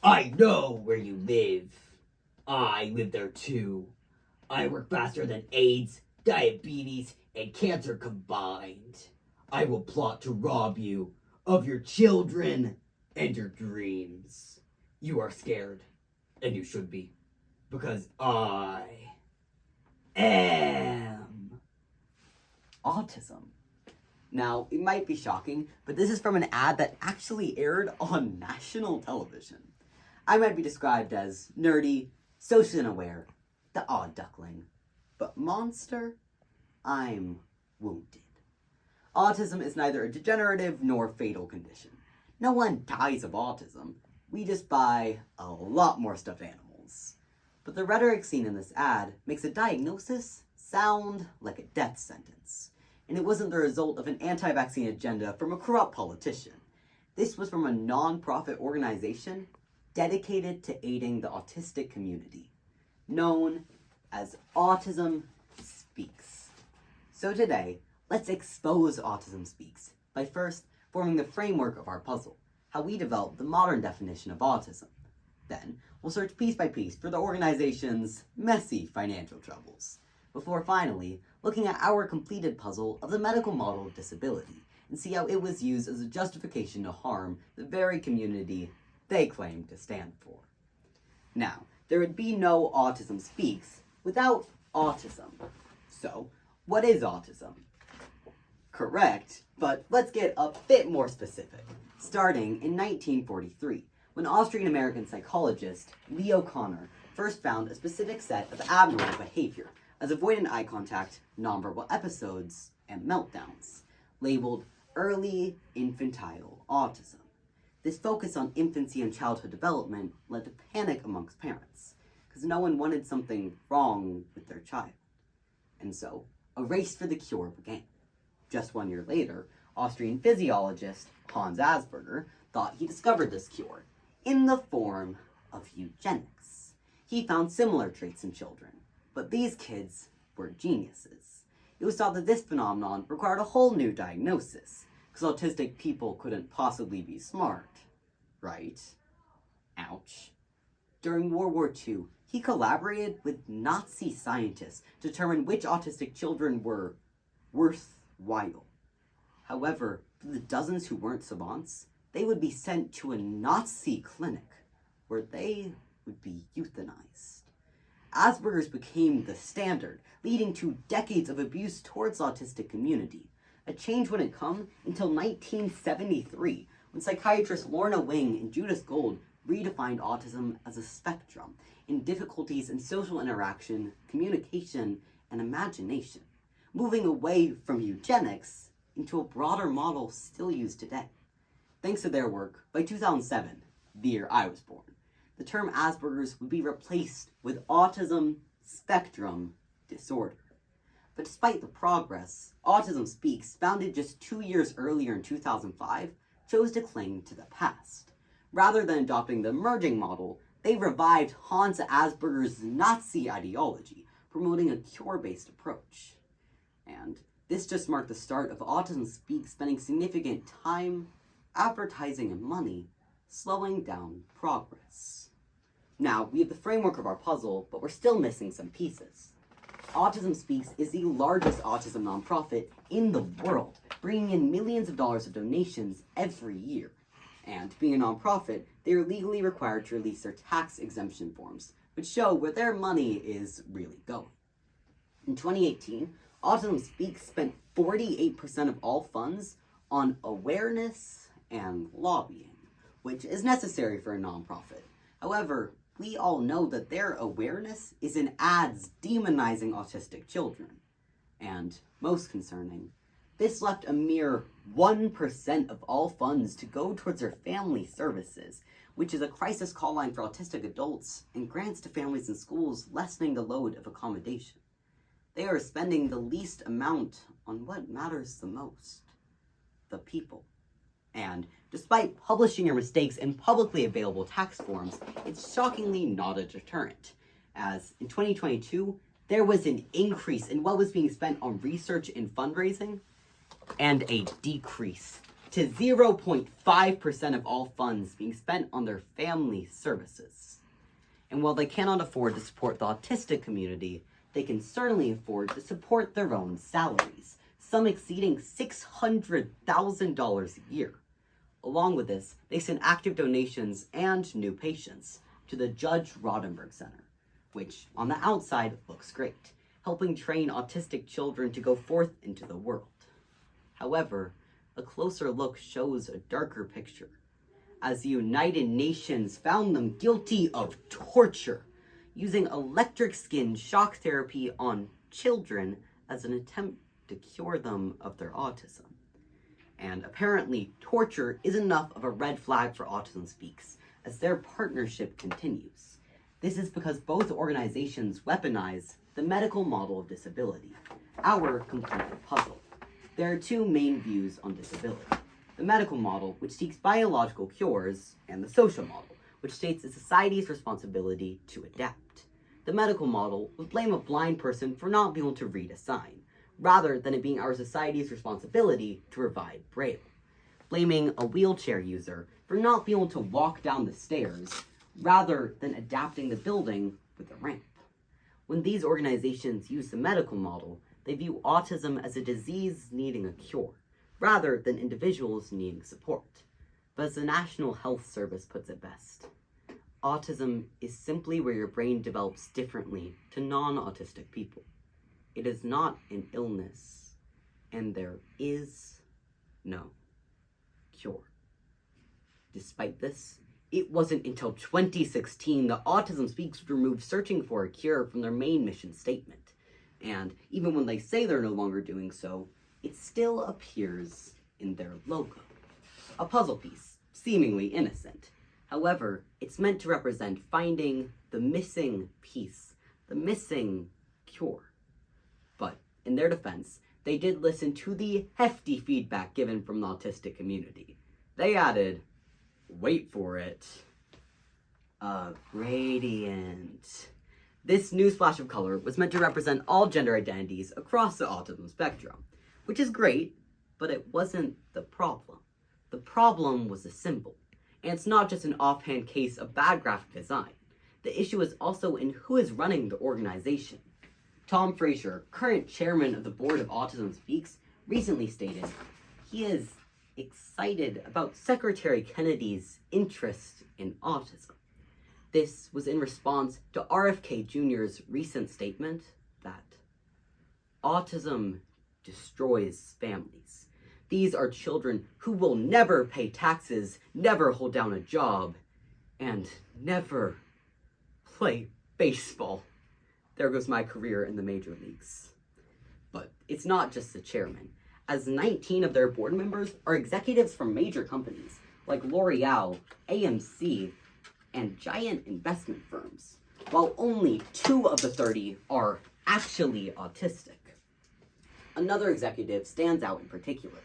I know where you live. I live there too. I work faster than AIDS, diabetes, and cancer combined. I will plot to rob you of your children and your dreams. You are scared, and you should be, because I am Autism. Now, it might be shocking, but this is from an ad that actually aired on national television. I might be described as nerdy, socially unaware, the odd duckling. But monster, I'm wounded. Autism is neither a degenerative nor fatal condition. No one dies of autism. We just buy a lot more stuffed animals. But the rhetoric seen in this ad makes a diagnosis sound like a death sentence. And it wasn't the result of an anti-vaccine agenda from a corrupt politician. This was from a non-profit organization dedicated to aiding the autistic community, known as Autism Speaks. So today, let's expose Autism Speaks by first forming the framework of our puzzle, how we developed the modern definition of autism. Then, we'll search piece by piece for the organization's messy financial troubles, before finally looking at our completed puzzle of the medical model of disability and see how it was used as a justification to harm the very community they claim to stand for. Now, there would be no Autism Speaks without autism. So, what is autism? Correct, but let's get a bit more specific. Starting in 1943, when Austrian-American psychologist Leo Kanner first found a specific set of abnormal behavior as avoidant eye contact, nonverbal episodes, and meltdowns, labeled early infantile autism. This focus on infancy and childhood development led to panic amongst parents, because no one wanted something wrong with their child. And so, a race for the cure began. Just 1 year later, Austrian physiologist Hans Asperger thought he discovered this cure in the form of eugenics. He found similar traits in children, but these kids were geniuses. It was thought that this phenomenon required a whole new diagnosis, because autistic people couldn't possibly be smart, right? Ouch. During World War II, he collaborated with Nazi scientists to determine which autistic children were worthwhile. However, for the dozens who weren't savants, they would be sent to a Nazi clinic where they would be euthanized. Asperger's became the standard, leading to decades of abuse towards the autistic community. A change wouldn't come until 1973, when psychiatrists Lorna Wing and Judith Gold redefined autism as a spectrum in difficulties in social interaction, communication, and imagination, moving away from eugenics into a broader model still used today. Thanks to their work, by 2007, the year I was born, the term Asperger's would be replaced with autism spectrum disorder. But despite the progress, Autism Speaks, founded just 2 years earlier in 2005, chose to cling to the past. Rather than adopting the emerging model, they revived Hans Asperger's Nazi ideology, promoting a cure-based approach. And this just marked the start of Autism Speaks spending significant time, advertising, and money slowing down progress. Now, we have the framework of our puzzle, but we're still missing some pieces. Autism Speaks is the largest autism nonprofit in the world, bringing in millions of dollars of donations every year. And being a nonprofit, they are legally required to release their tax exemption forms, which show where their money is really going. In 2018, Autism Speaks spent 48% of all funds on awareness and lobbying, which is necessary for a nonprofit. However, we all know that their awareness is in ads demonizing autistic children. And, most concerning, this left a mere 1% of all funds to go towards their family services, which is a crisis call line for autistic adults and grants to families and schools, lessening the load of accommodation. They are spending the least amount on what matters the most: the people. And despite publishing your mistakes in publicly available tax forms, it's shockingly not a deterrent, as in 2022, there was an increase in what was being spent on research and fundraising, and a decrease to 0.5% of all funds being spent on their family services. And while they cannot afford to support the autistic community, they can certainly afford to support their own salaries, some exceeding $600,000 a year. Along with this, they send active donations and new patients to the Judge Rodenberg Center, which on the outside looks great, helping train autistic children to go forth into the world. However, a closer look shows a darker picture, as the United Nations found them guilty of torture, using electric skin shock therapy on children as an attempt to cure them of their autism. And apparently, torture is enough of a red flag for Autism Speaks, as their partnership continues. This is because both organizations weaponize the medical model of disability, our completed puzzle. There are two main views on disability: the medical model, which seeks biological cures, and the social model, which states it's society's responsibility to adapt. The medical model would blame a blind person for not being able to read a sign, rather than it being our society's responsibility to provide Braille. Blaming a wheelchair user for not being able to walk down the stairs, rather than adapting the building with a ramp. When these organizations use the medical model, they view autism as a disease needing a cure, rather than individuals needing support. But as the National Health Service puts it best, autism is simply where your brain develops differently to non-autistic people. It is not an illness, and there is no cure. Despite this, it wasn't until 2016 that Autism Speaks removed searching for a cure from their main mission statement. And even when they say they're no longer doing so, it still appears in their logo. A puzzle piece, seemingly innocent. However, it's meant to represent finding the missing piece, the missing cure. But in their defense, they did listen to the hefty feedback given from the autistic community. They added, wait for it, a gradient. This new splash of color was meant to represent all gender identities across the autism spectrum, which is great, but it wasn't the problem. The problem was the symbol, and it's not just an offhand case of bad graphic design. The issue is also in who is running the organization. Tom Fraser, current chairman of the board of Autism Speaks, recently stated he is excited about Secretary Kennedy's interest in autism. This was in response to RFK Jr.'s recent statement that autism destroys families. These are children who will never pay taxes, never hold down a job, and never play baseball. There goes my career in the major leagues. But it's not just the chairman, as 19 of their board members are executives from major companies like L'Oreal, AMC, and giant investment firms, while only 2 of the 30 are actually autistic. Another executive stands out in particular.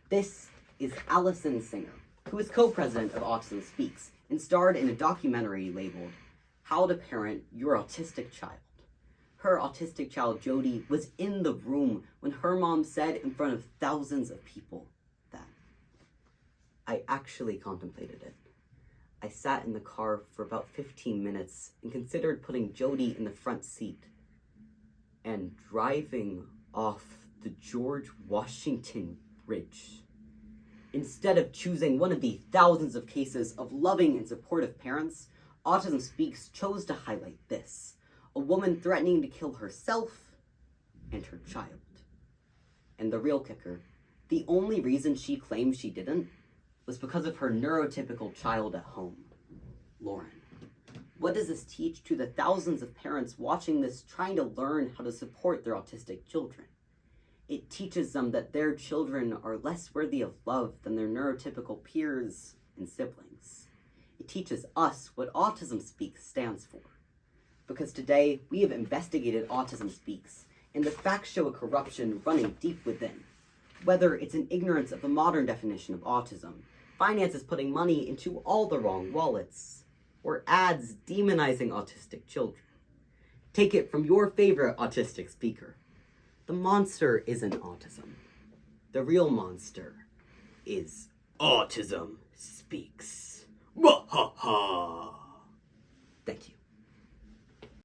This is Allison Singer, who is co-president of Autism Speaks and starred in a documentary labeled How to Parent Your Autistic Child. Her autistic child, Jody, was in the room when her mom said in front of thousands of people that I actually contemplated it. I sat in the car for about 15 minutes and considered putting Jody in the front seat and driving off the George Washington Bridge. Instead of choosing one of the thousands of cases of loving and supportive parents, Autism Speaks chose to highlight this: a woman threatening to kill herself and her child. And the real kicker, the only reason she claimed she didn't was because of her neurotypical child at home, Lauren. What does this teach to the thousands of parents watching this, trying to learn how to support their autistic children? It teaches them that their children are less worthy of love than their neurotypical peers and siblings. It teaches us what Autism Speaks stands for. Because today, we have investigated Autism Speaks, and the facts show a corruption running deep within. Whether it's an ignorance of the modern definition of autism, finances putting money into all the wrong wallets, or ads demonizing autistic children. Take it from your favorite autistic speaker. The monster isn't autism. The real monster is Autism Speaks. Ha ha. Thank you.